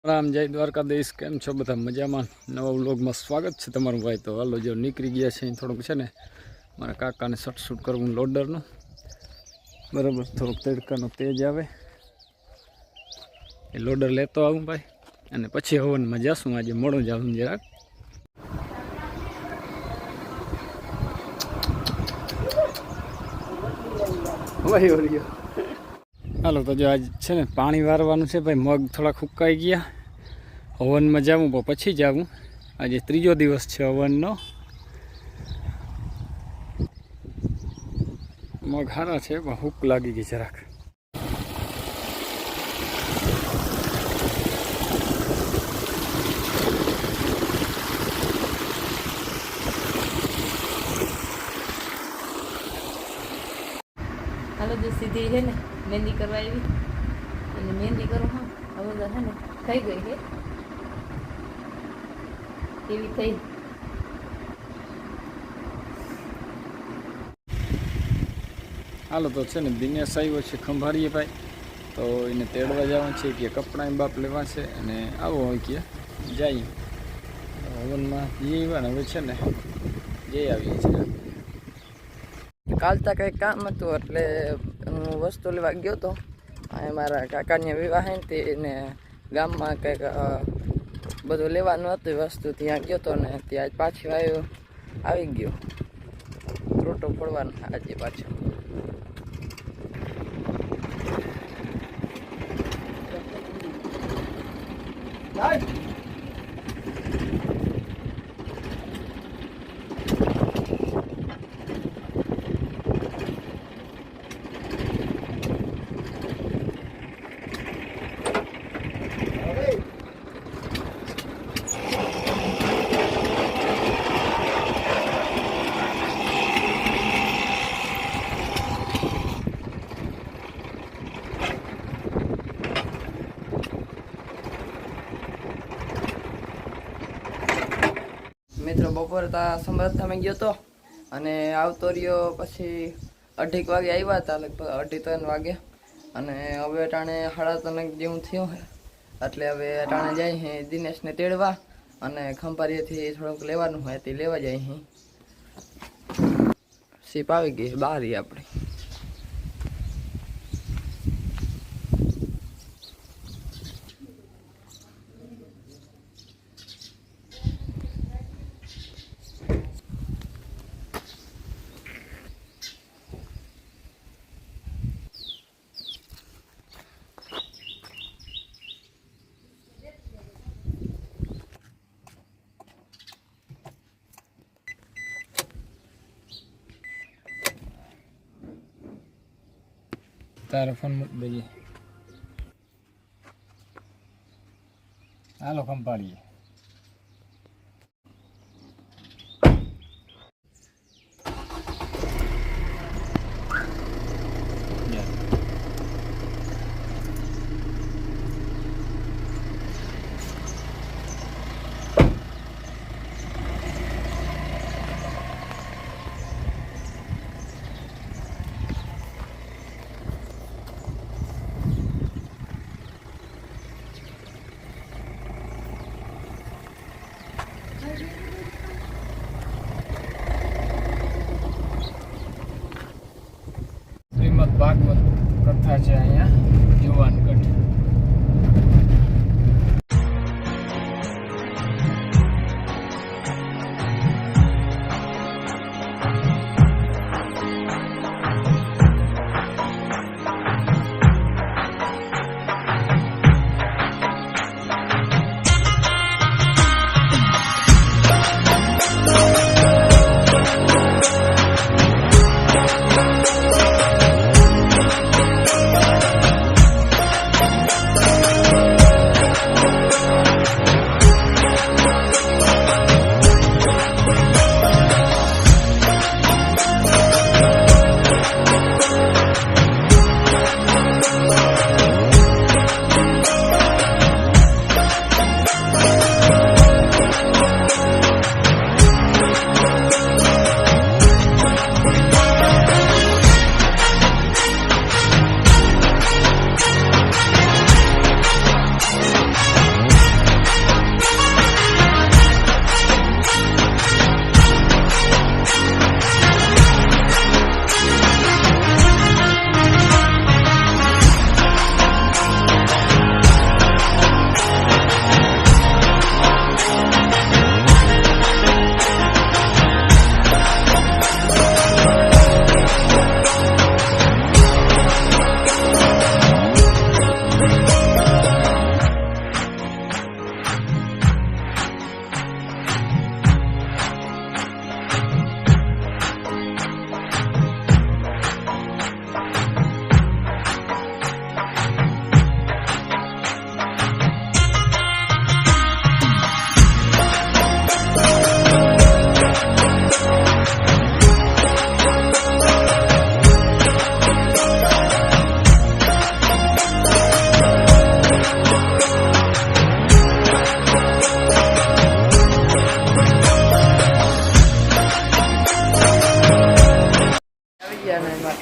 રામ જય દ્વારકાધીશ, કેમ છો બધા? મજામાં? નવા વ્લોગમાં સ્વાગત છે તમારું ભાઈ. તો હાલો જો નીકળી ગયા છે. થોડુંક છે ને મારા કાકાને શૂટ કરવું લોડરનું, બરાબર. થોડુંક તડકાનો તેજ આવે એ લોડર લેતો આવું ભાઈ, અને પછી હવનમાં જાશું. આજે મોડું જાઉં જરાક. હાલો તો જો આજ છે ને પાણી વારવાનું છે ભાઈ. મગ થોડા ફૂંકાઈ ગયા. હવનમાં જાવું પછી જાવું. આજે ત્રીજો દિવસ છે હવનનો. મગ સારા છે પણ હૂક લાગી ગઈ જરાક. હાલો જો સીધી છે ને મહેંદી કરવા આવી, અને મહેંદી કરું. હા હવે તો છે ને થઈ ગઈ છે એવી થઈ. હાલો તો છે ને દિનેશ આવ્યો છે ખંભાળીએ ભાઈ. તો એને તેડવા જવાનું છે કે કપડાં બાપ લેવા છે, અને આવો હોય કે જઈએ હવનમાં જઈએ ને. હવે છે ને જઈ આવીએ છીએ. કાલતા કંઈક કામ હતું એટલે હું વસ્તુ લેવા ગયો હતો. મારા કાકાને વિવાહ ને તેને ગામમાં કંઈક બધું લેવાનું હતું વસ્તુ. ત્યાં ગયો હતો ને ત્યાં પાછી આવી ગયો. રોટો ફોડવાનો આજે પાછો. મિત્રો બપોરે સમરથામાં ગયો હતો અને આવતો રહ્યો. પછી 2:30 વાગે આવ્યા હતા, લગભગ 2:30-3 વાગે. અને હવે અટાણે 3:30 જેવું થયું છે. એટલે હવે અટાણે જાય છે દિનેશને તેડવા, અને ખંભાળીએથી થોડુંક લેવાનું હોય તે લેવા જાય છે. સીપ આવી ગઈ બહાર આપણી. તારો ફોન મૂકી દેજે. હાલો ખંભાળીએ.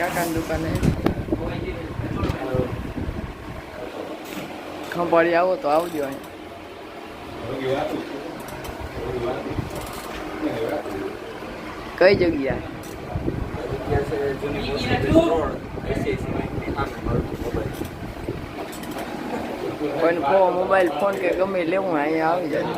કાકાની દુકાને ખંભાળી આવો તો આવજો અહીંયા. કઈ જગ્યા? કોઈ મોબાઈલ ફોન કે ગમે લેવું અહીંયા આવી જાય.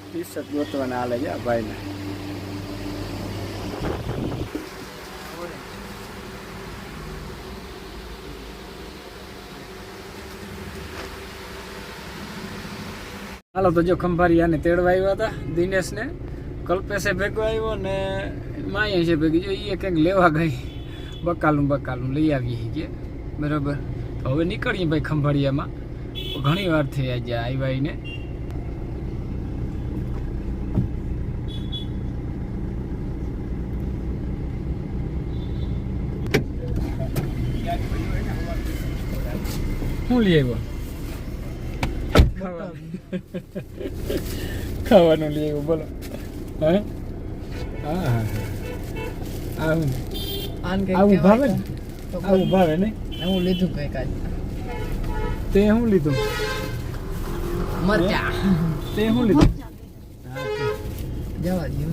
ટી-શર્ટ ગોતવાના હાલે છે ભાઈને. હાલો તો જો ખંભારિયાને તેડવા આવ્યા હતા દિનેશને. કલ્પેશે ભેગો આવ્યો ને માયા છે ભેગી. જો એ કંઈક લેવા ગઈ બકાલું લઈ આવીએ કે બરાબર. તો હવે નીકળીએ ભાઈ ખંભાળિયામાં. ઘણી વાર થઈ આજે આવ્યા એને. શું લઈ આવ્યો? ખાવાનું લઈ આવ્યો બોલો. હે હા આવું ભાવે ને? આવું ભાવે નહીં? હું લીધું કઈ કાજ. તે શું લીધું? મરચા. તે શું લીધું? જવા દે.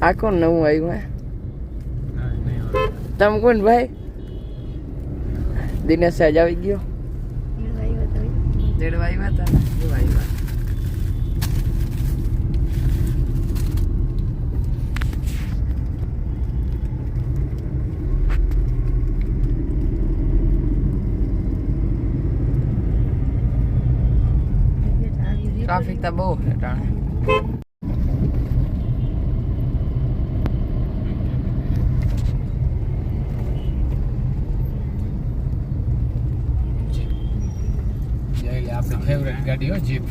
આ કોણ નવું આવ્યું હે? તમે કોણ ભાઈ? દિનેશ સાહેબ આવી ગયો. તેડવા આવ્યા હતા. ટ્રાફિક તો બહુ છે ટાણે. આપણી ફેવરેટ ગાડી હો, જીપ.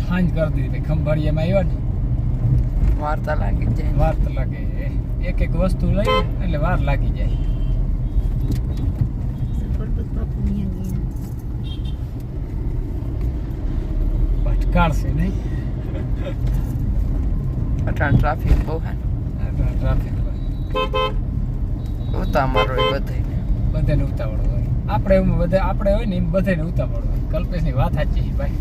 હાંજ કરી દીધી ખંભાળિયામાં આવ્યા ને. વાર તો લાગી જ જાય. વાર તો લાગે. એક વસ્તુ લઈ એટલે વાર લાગી જાય. કાઢશે નહીં. અટાણ ટ્રાફિક બહુ હે. ટ્રાફિક ઉતાવળ હોય બધાને ઉતાવળ હોય. આપણે હોય ને એમ બધાને ઉતાવળ હોય. કલ્પેશની વાત સાચી છે ભાઈ.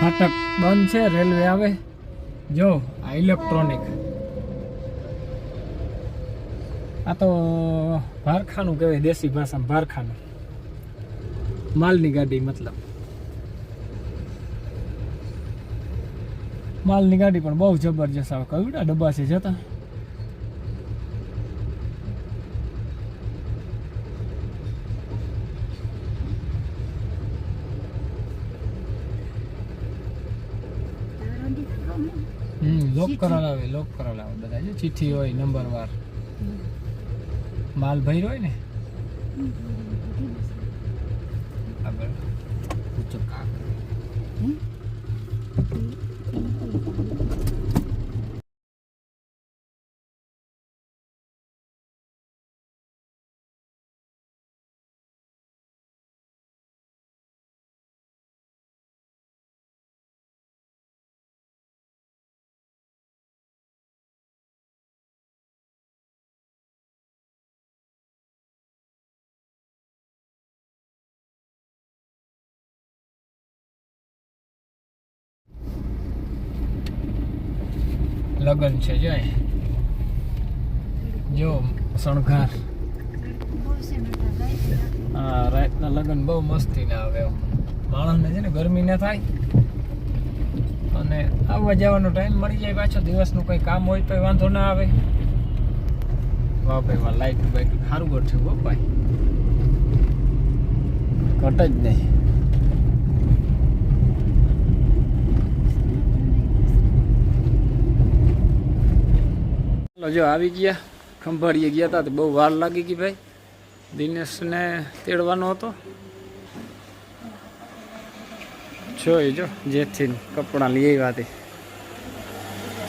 ફાટક બંધ છે. રેલવે આવે. જો આ ઇલેક્ટ્રોનિક. આ તો ભારખાનું કહેવાય. દેશી ભાષામાં ભારખાનું. માલની ગાડી મતલબ. માલની ગાડી પણ બહુ જબરજસ્ત આવે. કવડા ડબ્બા છે જતા. લોક કરાવે બધા. જો ચિઠ્ઠી હોય નંબર વાર. માલ ભર્યો હોય ને આગળ પૂછો કાક લગન છે જો શણગાર હા રાતના લગન બહુ મસ્તી ના આવે માણસને છે ને ગરમી ના થાય અને આવવા જવાનો ટાઈમ મળી જાય પાછો દિવસનું કંઈ કામ હોય તો વાંધો ના આવે વાહ ભાઈ વાહ લાઈટ બાઈટ સારું ગોઠવ્યું હો ભાઈ ઘટ જ નહીં જો આવી ગયા ખંભાળીએ ગયા હતા તો બહુ વાર લાગી ગઈ ભાઈ દિનેશને તેડવાનો હતો જો જેથી કપડાં લઈ આવ્યા હતી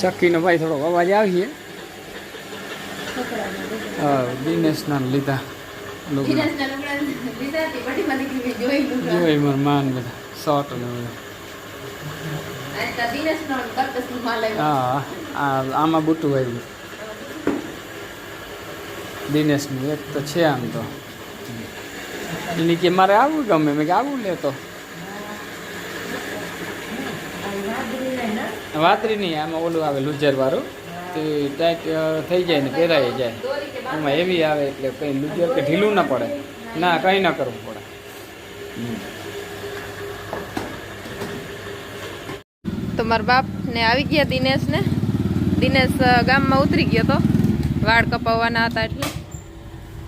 ચક્કીનો ભાઈ થોડો અવાજ આવીએ હા દિનેશના લીધા જોઈ માર માન બધા શોર્ટ ને હા આમાં બુટું આવ્યું દિનેશનું એક તો છે આમ તો એની કે મારે આવું ગમે મેં કે આવું લેતો વાતરી નહીં આમાં ઓલું આવે લુઝર વાળું તે ટાઈટ થઈ જાય ને પહેરાઈ જાય એમાં એવી આવે એટલે કંઈ લુઝર કે ઢીલું ના પડે ના કંઈ ના કરવું પડે તો મારા બાપ ને આવી ગયા દિનેશ ગામમાં ઉતરી ગયો તો વાળ કપાવવાના હતા એટલે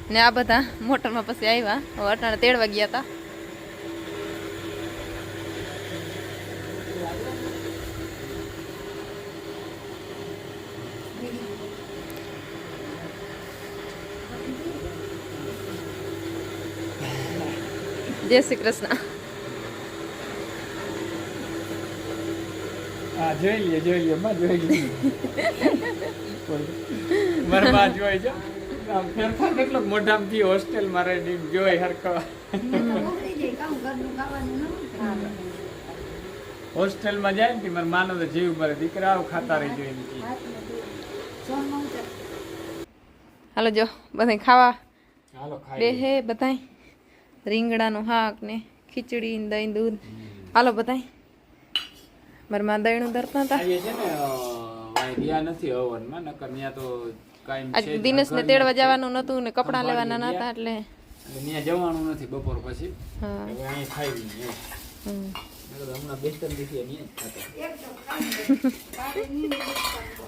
ને આ બધા મોટરમાં પછી આવ્યા અટાણે તેડવા ગયા હતા જય શ્રી કૃષ્ણ હા જોઈ લઈએ માં જોઈ લઈએ મારા માં જોઈ છે આમ ફેરફાર કેટલો મોઢામાંથી હોસ્ટેલમાં રહી જોઈ હરખો હોસ્ટેલમાં જાય ને મારા માનો તો જીવ ભરે દીકરાઓ ખાતા રહી જોઈ હાલો જો બધા ખાવા હાલો બે ખાઈ હે બધાય રીંગણાનું શાક ને ખીચડી ને દહીં દૂધ હાલો બધાય મારા માં દહીંનું ધરતા હતા આવીએ છે ને ગયા નથી હવનમાં નકર ત્યાં તો કાંઈ આજ દિનેશને તેડવા જવાનું નતું ને કપડાં લેવાના નતા એટલે ત્યાં જવાનું નથી બપોર પછી હા હવે અહીં ખાઈ લઈએ હમ. હમણાં બેસ્ટન દીધી અહીંયા ખાતા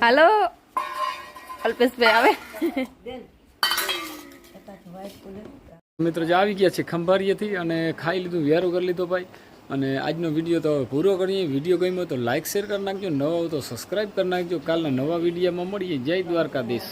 હાલો અલ્પેશભાઈ આવે મિત્રો જે આવી ગયા છે ખંભાળીએથી અને ખાઈ લીધું વ્યારો કરી લીધો ભાઈ અને આજનો વિડીયો તો પૂરો કરીએ વિડીયો ગમ્યો તો લાઇક શેર કરી નાખજો નવો તો સબસ્ક્રાઈબ કરી નાખજો કાલના નવા વિડીયોમાં મળીએ જય દ્વારકાધીશ